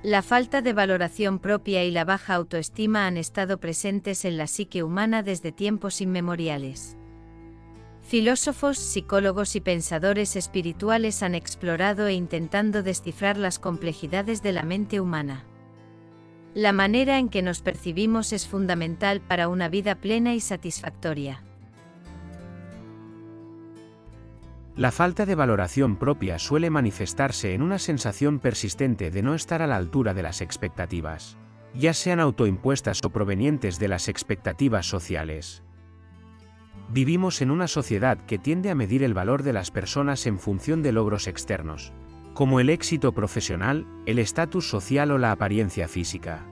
La falta de valoración propia y la baja autoestima han estado presentes en la psique humana desde tiempos inmemoriales. Filósofos, psicólogos y pensadores espirituales han explorado e intentando descifrar las complejidades de la mente humana. La manera en que nos percibimos es fundamental para una vida plena y satisfactoria. La falta de valoración propia suele manifestarse en una sensación persistente de no estar a la altura de las expectativas, ya sean autoimpuestas o provenientes de las expectativas sociales. Vivimos en una sociedad que tiende a medir el valor de las personas en función de logros externos, como el éxito profesional, el estatus social o la apariencia física.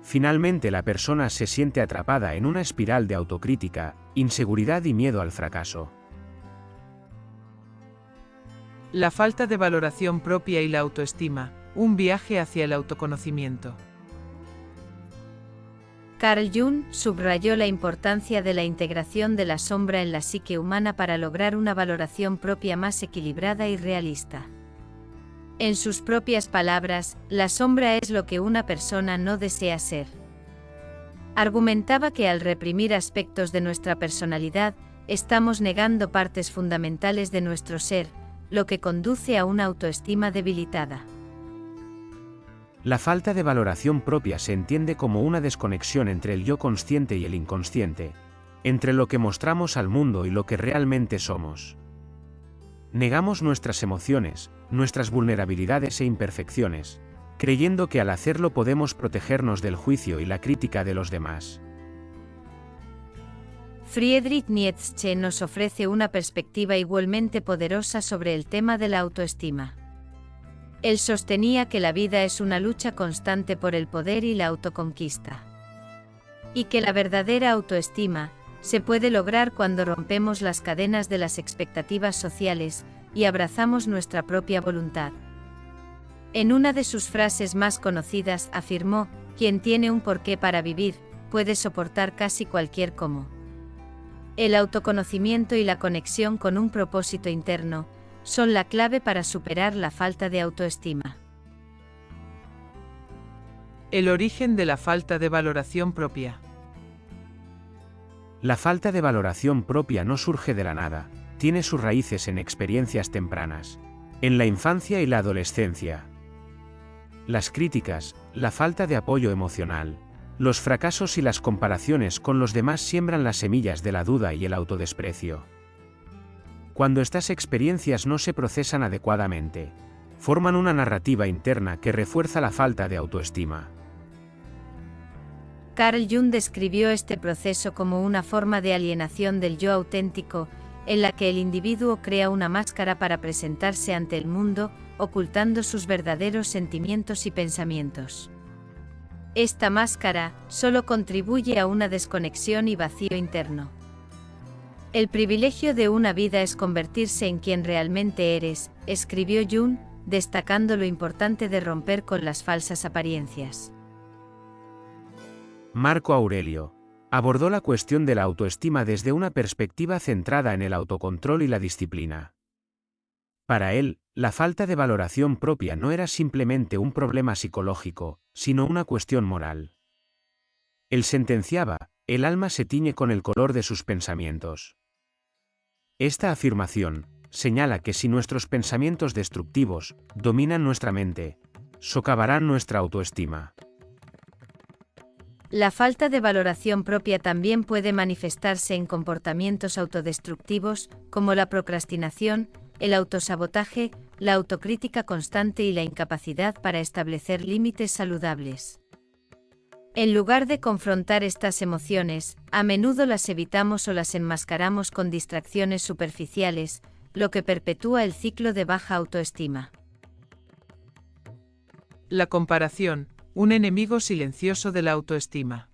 Finalmente, la persona se siente atrapada en una espiral de autocrítica, inseguridad y miedo al fracaso. La falta de valoración propia y la autoestima, un viaje hacia el autoconocimiento. Carl Jung subrayó la importancia de la integración de la sombra en la psique humana para lograr una valoración propia más equilibrada y realista. En sus propias palabras, la sombra es lo que una persona no desea ser. Argumentaba que al reprimir aspectos de nuestra personalidad, estamos negando partes fundamentales de nuestro ser, lo que conduce a una autoestima debilitada. La falta de valoración propia se entiende como una desconexión entre el yo consciente y el inconsciente, entre lo que mostramos al mundo y lo que realmente somos. Negamos nuestras emociones, nuestras vulnerabilidades e imperfecciones, creyendo que al hacerlo podemos protegernos del juicio y la crítica de los demás. Friedrich Nietzsche nos ofrece una perspectiva igualmente poderosa sobre el tema de la autoestima. Él sostenía que la vida es una lucha constante por el poder y la autoconquista. Y que la verdadera autoestima se puede lograr cuando rompemos las cadenas de las expectativas sociales y abrazamos nuestra propia voluntad. En una de sus frases más conocidas afirmó: "Quien tiene un porqué para vivir, puede soportar casi cualquier cómo". El autoconocimiento y la conexión con un propósito interno son la clave para superar la falta de autoestima. El origen de la falta de valoración propia. La falta de valoración propia no surge de la nada, tiene sus raíces en experiencias tempranas, en la infancia y la adolescencia. Las críticas, la falta de apoyo emocional, los fracasos y las comparaciones con los demás siembran las semillas de la duda y el autodesprecio. Cuando estas experiencias no se procesan adecuadamente, forman una narrativa interna que refuerza la falta de autoestima. Carl Jung describió este proceso como una forma de alienación del yo auténtico, en la que el individuo crea una máscara para presentarse ante el mundo, ocultando sus verdaderos sentimientos y pensamientos. Esta máscara solo contribuye a una desconexión y vacío interno. El privilegio de una vida es convertirse en quien realmente eres, escribió Jung, destacando lo importante de romper con las falsas apariencias. Marco Aurelio abordó la cuestión de la autoestima desde una perspectiva centrada en el autocontrol y la disciplina. Para él, la falta de valoración propia no era simplemente un problema psicológico, sino una cuestión moral. Él sentenciaba: el alma se tiñe con el color de sus pensamientos. Esta afirmación señala que si nuestros pensamientos destructivos dominan nuestra mente, socavarán nuestra autoestima. La falta de valoración propia también puede manifestarse en comportamientos autodestructivos, como la procrastinación, el autosabotaje, la autocrítica constante y la incapacidad para establecer límites saludables. En lugar de confrontar estas emociones, a menudo las evitamos o las enmascaramos con distracciones superficiales, lo que perpetúa el ciclo de baja autoestima. La comparación, un enemigo silencioso de la autoestima.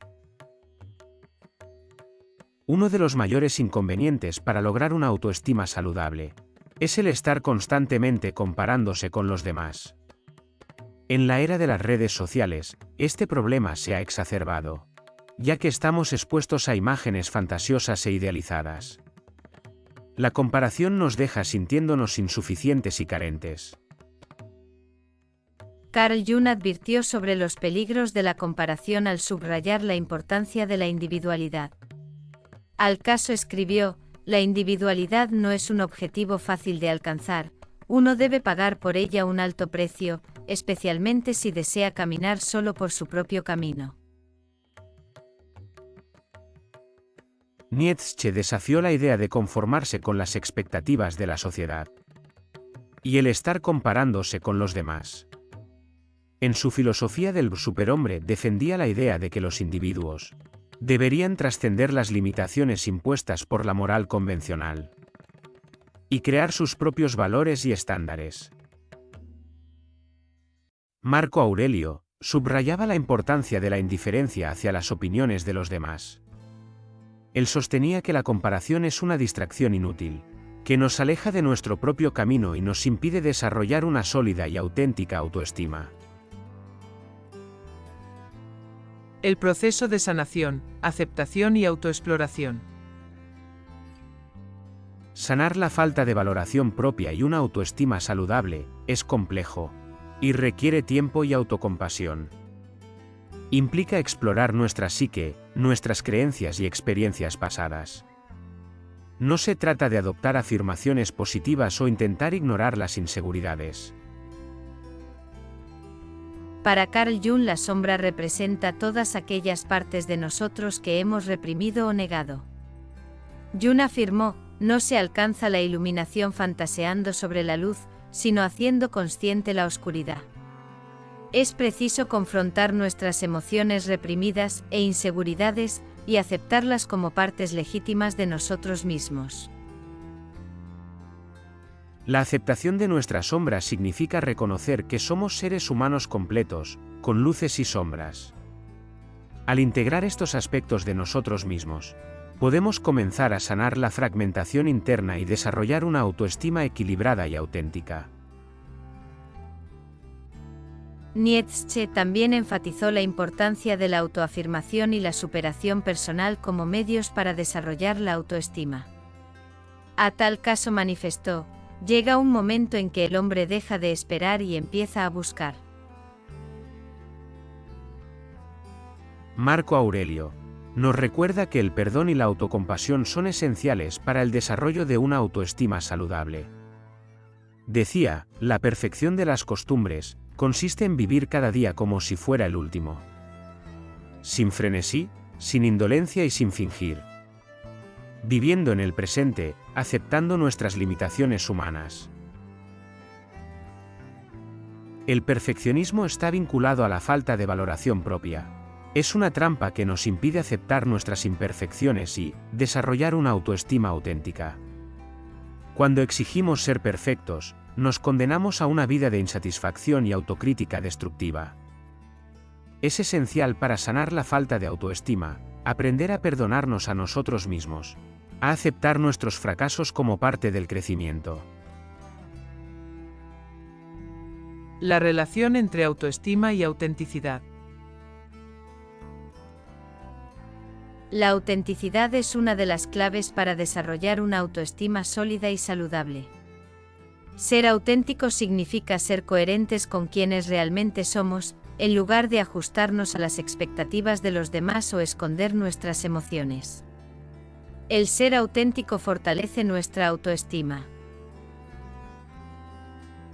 Uno de los mayores inconvenientes para lograr una autoestima saludable es el estar constantemente comparándose con los demás. En la era de las redes sociales, este problema se ha exacerbado, ya que estamos expuestos a imágenes fantasiosas e idealizadas. La comparación nos deja sintiéndonos insuficientes y carentes. Carl Jung advirtió sobre los peligros de la comparación al subrayar la importancia de la individualidad. Al caso escribió: la individualidad no es un objetivo fácil de alcanzar, uno debe pagar por ella un alto precio, especialmente si desea caminar solo por su propio camino. Nietzsche desafió la idea de conformarse con las expectativas de la sociedad y el estar comparándose con los demás. En su filosofía del superhombre defendía la idea de que los individuos deberían trascender las limitaciones impuestas por la moral convencional y crear sus propios valores y estándares. Marco Aurelio subrayaba la importancia de la indiferencia hacia las opiniones de los demás. Él sostenía que la comparación es una distracción inútil, que nos aleja de nuestro propio camino y nos impide desarrollar una sólida y auténtica autoestima. El proceso de sanación, aceptación y autoexploración. Sanar la falta de valoración propia y una autoestima saludable es complejo y requiere tiempo y autocompasión. Implica explorar nuestra psique, nuestras creencias y experiencias pasadas. No se trata de adoptar afirmaciones positivas o intentar ignorar las inseguridades. Para Carl Jung, la sombra representa todas aquellas partes de nosotros que hemos reprimido o negado. Jung afirmó: no se alcanza la iluminación fantaseando sobre la luz, sino haciendo consciente la oscuridad. Es preciso confrontar nuestras emociones reprimidas e inseguridades y aceptarlas como partes legítimas de nosotros mismos. La aceptación de nuestras sombras significa reconocer que somos seres humanos completos, con luces y sombras. Al integrar estos aspectos de nosotros mismos, podemos comenzar a sanar la fragmentación interna y desarrollar una autoestima equilibrada y auténtica. Nietzsche también enfatizó la importancia de la autoafirmación y la superación personal como medios para desarrollar la autoestima. A tal caso manifestó: llega un momento en que el hombre deja de esperar y empieza a buscar. Marco Aurelio nos recuerda que el perdón y la autocompasión son esenciales para el desarrollo de una autoestima saludable. Decía: la perfección de las costumbres consiste en vivir cada día como si fuera el último. Sin frenesí, sin indolencia y sin fingir. Viviendo en el presente, aceptando nuestras limitaciones humanas. El perfeccionismo está vinculado a la falta de valoración propia. Es una trampa que nos impide aceptar nuestras imperfecciones y desarrollar una autoestima auténtica. Cuando exigimos ser perfectos, nos condenamos a una vida de insatisfacción y autocrítica destructiva. Es esencial para sanar la falta de autoestima, aprender a perdonarnos a nosotros mismos, a aceptar nuestros fracasos como parte del crecimiento. La relación entre autoestima y autenticidad. La autenticidad es una de las claves para desarrollar una autoestima sólida y saludable. Ser auténtico significa ser coherentes con quienes realmente somos, en lugar de ajustarnos a las expectativas de los demás o esconder nuestras emociones. El ser auténtico fortalece nuestra autoestima.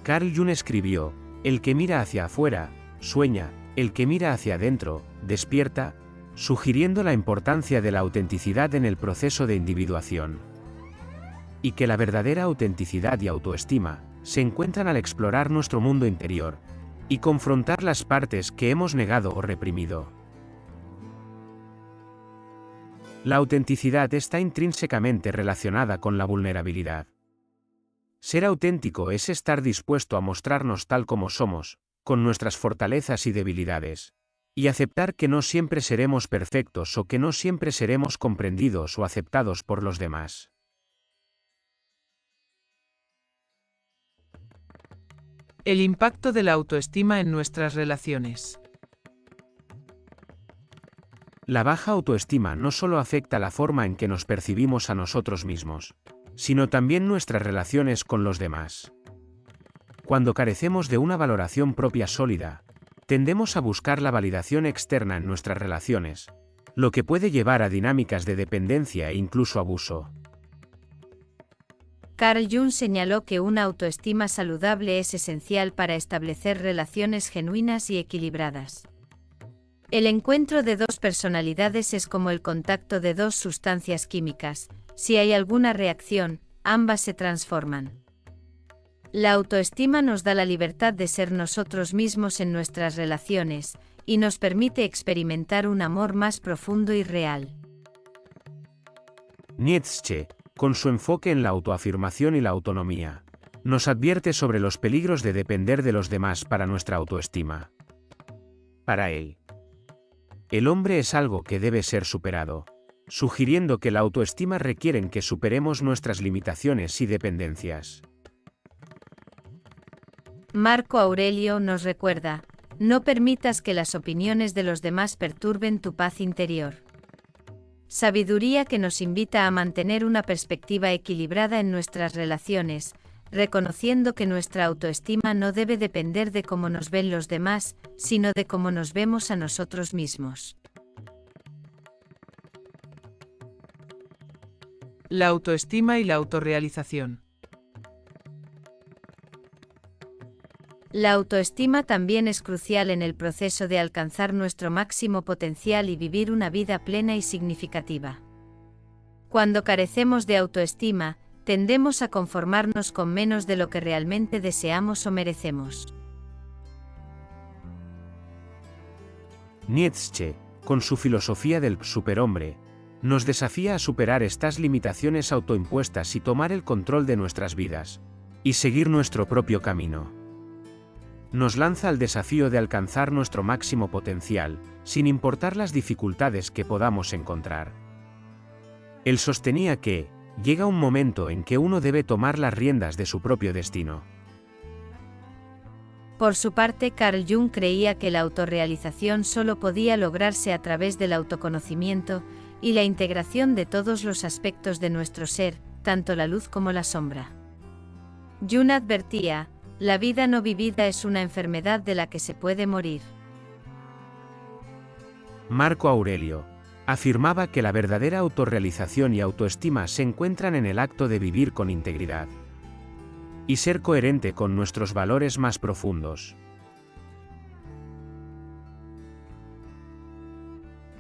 Carl Jung escribió: el que mira hacia afuera, sueña; el que mira hacia adentro, despierta, sugiriendo la importancia de la autenticidad en el proceso de individuación. Y que la verdadera autenticidad y autoestima se encuentran al explorar nuestro mundo interior y confrontar las partes que hemos negado o reprimido. La autenticidad está intrínsecamente relacionada con la vulnerabilidad. Ser auténtico es estar dispuesto a mostrarnos tal como somos, con nuestras fortalezas y debilidades, y aceptar que no siempre seremos perfectos o que no siempre seremos comprendidos o aceptados por los demás. El impacto de la autoestima en nuestras relaciones. La baja autoestima no solo afecta la forma en que nos percibimos a nosotros mismos, sino también nuestras relaciones con los demás. Cuando carecemos de una valoración propia sólida, tendemos a buscar la validación externa en nuestras relaciones, lo que puede llevar a dinámicas de dependencia e incluso abuso. Carl Jung señaló que una autoestima saludable es esencial para establecer relaciones genuinas y equilibradas. El encuentro de dos personalidades es como el contacto de dos sustancias químicas. Si hay alguna reacción, ambas se transforman. La autoestima nos da la libertad de ser nosotros mismos en nuestras relaciones, y nos permite experimentar un amor más profundo y real. Nietzsche, con su enfoque en la autoafirmación y la autonomía, nos advierte sobre los peligros de depender de los demás para nuestra autoestima. Para él, el hombre es algo que debe ser superado, sugiriendo que la autoestima requiere que superemos nuestras limitaciones y dependencias. Marco Aurelio nos recuerda: no permitas que las opiniones de los demás perturben tu paz interior. Sabiduría que nos invita a mantener una perspectiva equilibrada en nuestras relaciones, reconociendo que nuestra autoestima no debe depender de cómo nos ven los demás, sino de cómo nos vemos a nosotros mismos. La autoestima y la autorrealización. La autoestima también es crucial en el proceso de alcanzar nuestro máximo potencial y vivir una vida plena y significativa. Cuando carecemos de autoestima, tendemos a conformarnos con menos de lo que realmente deseamos o merecemos. Nietzsche, con su filosofía del superhombre, nos desafía a superar estas limitaciones autoimpuestas y tomar el control de nuestras vidas, y seguir nuestro propio camino. Nos lanza al desafío de alcanzar nuestro máximo potencial, sin importar las dificultades que podamos encontrar. Él sostenía que, llega un momento en que uno debe tomar las riendas de su propio destino. Por su parte, Carl Jung creía que la autorrealización solo podía lograrse a través del autoconocimiento y la integración de todos los aspectos de nuestro ser, tanto la luz como la sombra. Jung advertía: la vida no vivida es una enfermedad de la que se puede morir. Marco Aurelio afirmaba que la verdadera autorrealización y autoestima se encuentran en el acto de vivir con integridad y ser coherente con nuestros valores más profundos.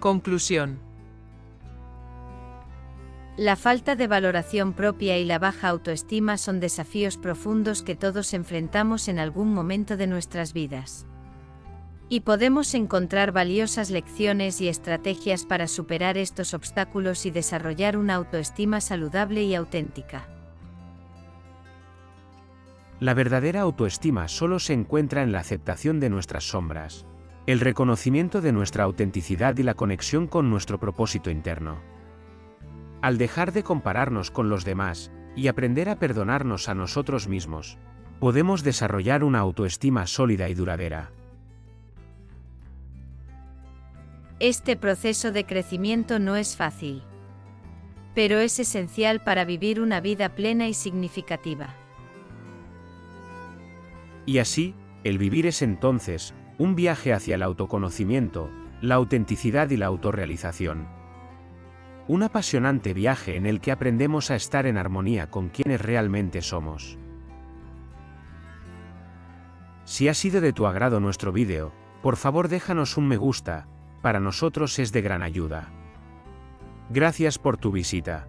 Conclusión. La falta de valoración propia y la baja autoestima son desafíos profundos que todos enfrentamos en algún momento de nuestras vidas. Y podemos encontrar valiosas lecciones y estrategias para superar estos obstáculos y desarrollar una autoestima saludable y auténtica. La verdadera autoestima solo se encuentra en la aceptación de nuestras sombras, el reconocimiento de nuestra autenticidad y la conexión con nuestro propósito interno. Al dejar de compararnos con los demás y aprender a perdonarnos a nosotros mismos, podemos desarrollar una autoestima sólida y duradera. Este proceso de crecimiento no es fácil, pero es esencial para vivir una vida plena y significativa. Y así, el vivir es entonces un viaje hacia el autoconocimiento, la autenticidad y la autorrealización. Un apasionante viaje en el que aprendemos a estar en armonía con quienes realmente somos. Si ha sido de tu agrado nuestro vídeo, por favor déjanos un me gusta, para nosotros es de gran ayuda. Gracias por tu visita.